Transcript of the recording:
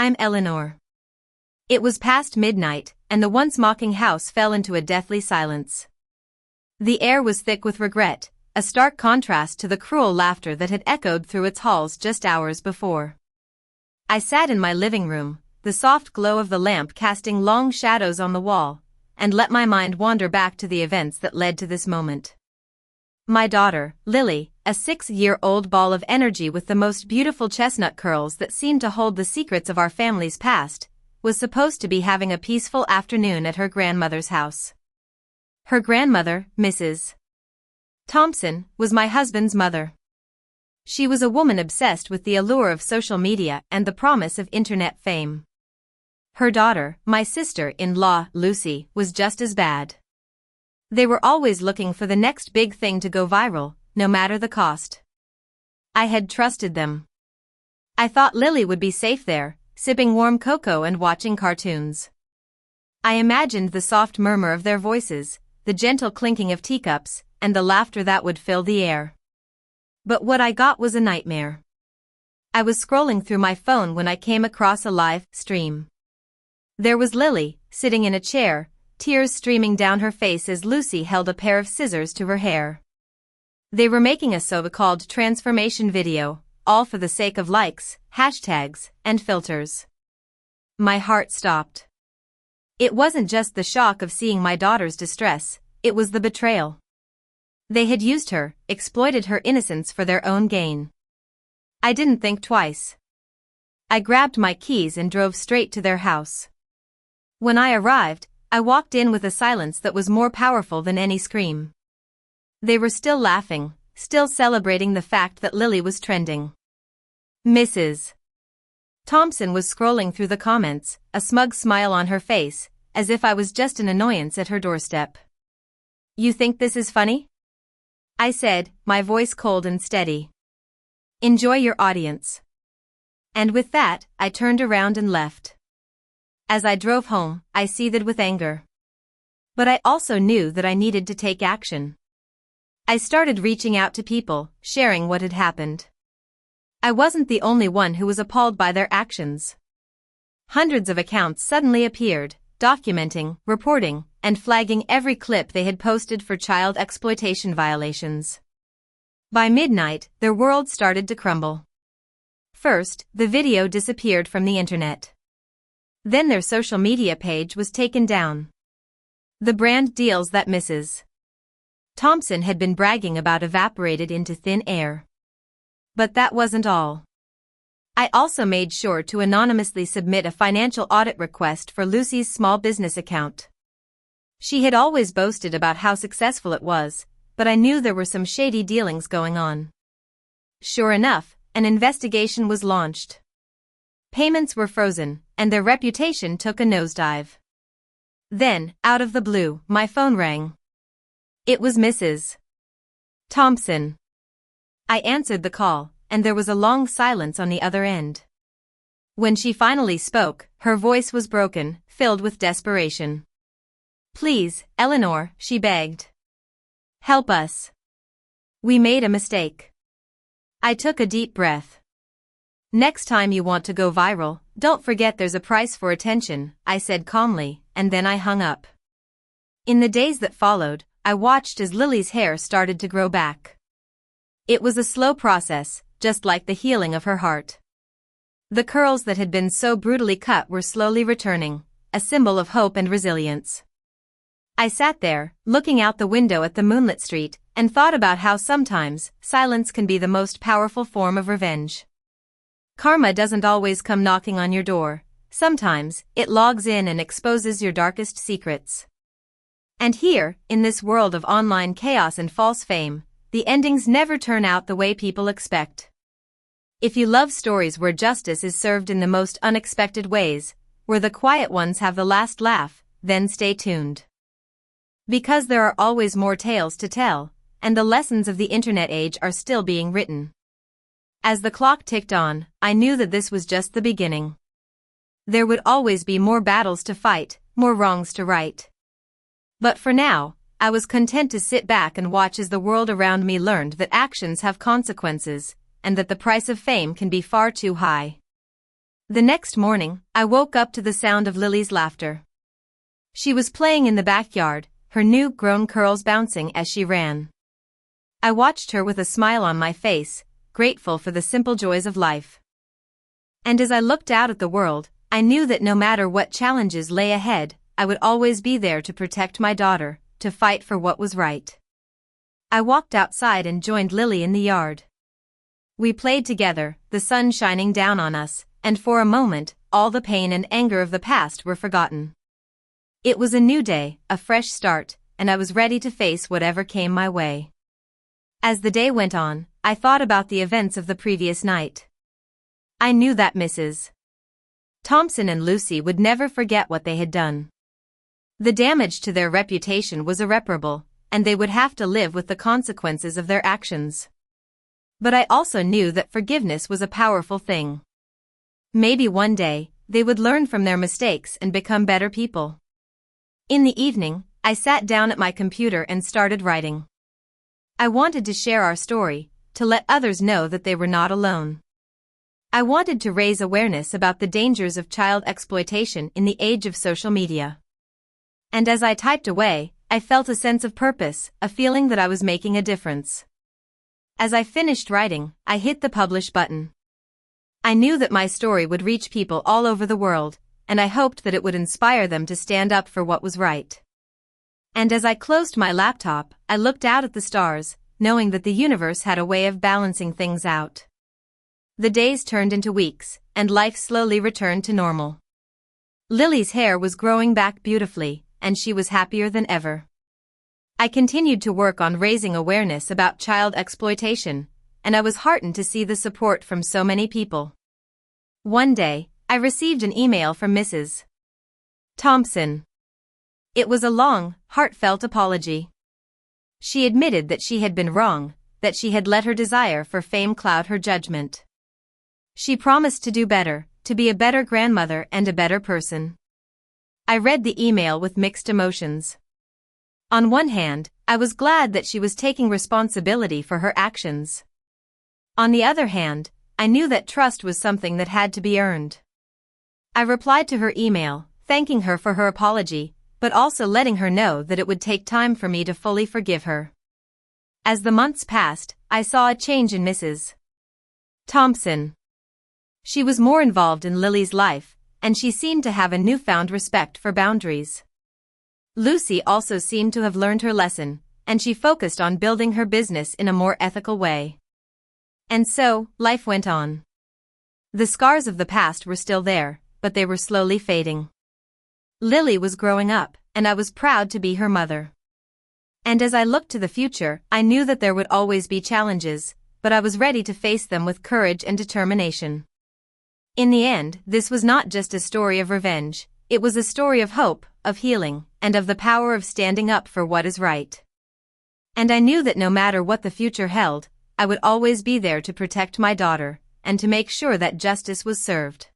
I'm Eleanor. It was past midnight, and the once mocking house fell into a deathly silence. The air was thick with regret, a stark contrast to the cruel laughter that had echoed through its halls just hours before. I sat in my living room, the soft glow of the lamp casting long shadows on the wall, and let my mind wander back to the events that led to this moment. My daughter, Lily, a 6-year-old ball of energy with the most beautiful chestnut curls that seemed to hold the secrets of our family's past, was supposed to be having a peaceful afternoon at her grandmother's house. Her grandmother, Mrs. Thompson, was my husband's mother. She was a woman obsessed with the allure of social media and the promise of internet fame. Her daughter, my sister-in-law, Lucy, was just as bad. They were always looking for the next big thing to go viral, no matter the cost. I had trusted them. I thought Lily would be safe there, sipping warm cocoa and watching cartoons. I imagined the soft murmur of their voices, the gentle clinking of teacups, and the laughter that would fill the air. But what I got was a nightmare. I was scrolling through my phone when I came across a live stream. There was Lily, sitting in a chair, tears streaming down her face as Lucy held a pair of scissors to her hair. They were making a so-called transformation video, all for the sake of likes, hashtags, and filters. My heart stopped. It wasn't just the shock of seeing my daughter's distress, it was the betrayal. They had used her, exploited her innocence for their own gain. I didn't think twice. I grabbed my keys and drove straight to their house. When I arrived, I walked in with a silence that was more powerful than any scream. They were still laughing, still celebrating the fact that Lily was trending. Mrs. Thompson was scrolling through the comments, a smug smile on her face, as if I was just an annoyance at her doorstep. "You think this is funny?" I said, my voice cold and steady. "Enjoy your audience." And with that, I turned around and left. As I drove home, I seethed with anger. But I also knew that I needed to take action. I started reaching out to people, sharing what had happened. I wasn't the only one who was appalled by their actions. Hundreds of accounts suddenly appeared, documenting, reporting, and flagging every clip they had posted for child exploitation violations. By midnight, their world started to crumble. First, the video disappeared from the internet. Then their social media page was taken down. The brand deals that Mrs. Thompson had been bragging about evaporated into thin air. But that wasn't all. I also made sure to anonymously submit a financial audit request for Lucy's small business account. She had always boasted about how successful it was, but I knew there were some shady dealings going on. Sure enough, an investigation was launched. Payments were frozen, and their reputation took a nosedive. Then, out of the blue, my phone rang. It was Mrs. Thompson. I answered the call, and there was a long silence on the other end. When she finally spoke, her voice was broken, filled with desperation. "Please, Eleanor," she begged. "Help us. We made a mistake." I took a deep breath. "Next time you want to go viral, don't forget there's a price for attention," I said calmly, and then I hung up. In the days that followed, I watched as Lily's hair started to grow back. It was a slow process, just like the healing of her heart. The curls that had been so brutally cut were slowly returning, a symbol of hope and resilience. I sat there, looking out the window at the moonlit street, and thought about how sometimes silence can be the most powerful form of revenge. Karma doesn't always come knocking on your door. Sometimes, it logs in and exposes your darkest secrets. And here, in this world of online chaos and false fame, the endings never turn out the way people expect. If you love stories where justice is served in the most unexpected ways, where the quiet ones have the last laugh, then stay tuned. Because there are always more tales to tell, and the lessons of the internet age are still being written. As the clock ticked on, I knew that this was just the beginning. There would always be more battles to fight, more wrongs to right. But for now, I was content to sit back and watch as the world around me learned that actions have consequences, and that the price of fame can be far too high. The next morning, I woke up to the sound of Lily's laughter. She was playing in the backyard, her new grown curls bouncing as she ran. I watched her with a smile on my face, grateful for the simple joys of life. And as I looked out at the world, I knew that no matter what challenges lay ahead, I would always be there to protect my daughter, to fight for what was right. I walked outside and joined Lily in the yard. We played together, the sun shining down on us, and for a moment, all the pain and anger of the past were forgotten. It was a new day, a fresh start, and I was ready to face whatever came my way. As the day went on, I thought about the events of the previous night. I knew that Mrs. Thompson and Lucy would never forget what they had done. The damage to their reputation was irreparable, and they would have to live with the consequences of their actions. But I also knew that forgiveness was a powerful thing. Maybe one day, they would learn from their mistakes and become better people. In the evening, I sat down at my computer and started writing. I wanted to share our story, to let others know that they were not alone. I wanted to raise awareness about the dangers of child exploitation in the age of social media. And as I typed away, I felt a sense of purpose, a feeling that I was making a difference. As I finished writing, I hit the publish button. I knew that my story would reach people all over the world, and I hoped that it would inspire them to stand up for what was right. And as I closed my laptop, I looked out at the stars, knowing that the universe had a way of balancing things out. The days turned into weeks, and life slowly returned to normal. Lily's hair was growing back beautifully, and she was happier than ever. I continued to work on raising awareness about child exploitation, and I was heartened to see the support from so many people. One day, I received an email from Mrs. Thompson. It was a long, heartfelt apology. She admitted that she had been wrong, that she had let her desire for fame cloud her judgment. She promised to do better, to be a better grandmother and a better person. I read the email with mixed emotions. On one hand, I was glad that she was taking responsibility for her actions. On the other hand, I knew that trust was something that had to be earned. I replied to her email, thanking her for her apology, but also letting her know that it would take time for me to fully forgive her. As the months passed, I saw a change in Mrs. Thompson. She was more involved in Lily's life, and she seemed to have a newfound respect for boundaries. Lucy also seemed to have learned her lesson, and she focused on building her business in a more ethical way. And so, life went on. The scars of the past were still there, but they were slowly fading. Lily was growing up, and I was proud to be her mother. And as I looked to the future, I knew that there would always be challenges, but I was ready to face them with courage and determination. In the end, this was not just a story of revenge, it was a story of hope, of healing, and of the power of standing up for what is right. And I knew that no matter what the future held, I would always be there to protect my daughter, and to make sure that justice was served.